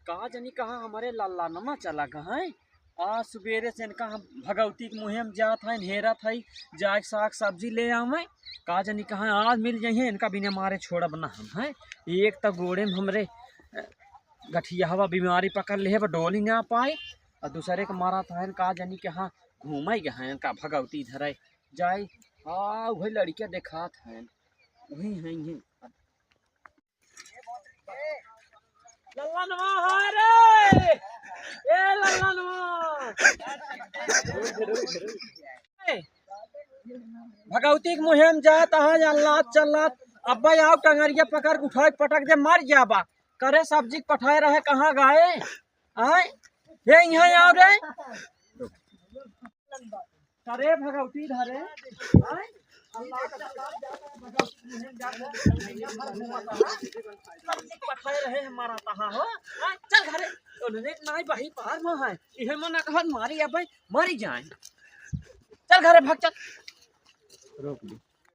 कहा जानी कहा हमारे लाला नमा चला कहा है। आज सवेरे से इनका हम भगवती के मुहिम जात है हेरा था जाए साग सब्जी ले आवे। कहा जानी कहा आज मिल जाइए इनका बिना मारे छोड़ब ना हम है। एक तो गोड़े में हमरे गठिया हवा बीमारी पकड़ ले डोल ही ना पाए और दूसरे का मारा था कहा जानी कहाँ घूम ही गए इनका भगवती धरे जाए। हाँ वही लड़किया देखा था वही है लल्ला नवा रे ए लल्ला नवा भगवती के मुहिम जात आज अल्लाह चलत अब्बा आओ टंगरिया पकड़ उठाए पटक दे मर जाबा करे सब्जी पठाए रहे कहाँ गए आए ये यहाँ आओ रे करे भगवती धरे आए अल्लाह पठाए रहे हमारा तहा हो चल घरे नहीं बही पार में है इहे मन कहत मारी अब मरी जाए चल घरे भाग चल रोक ली।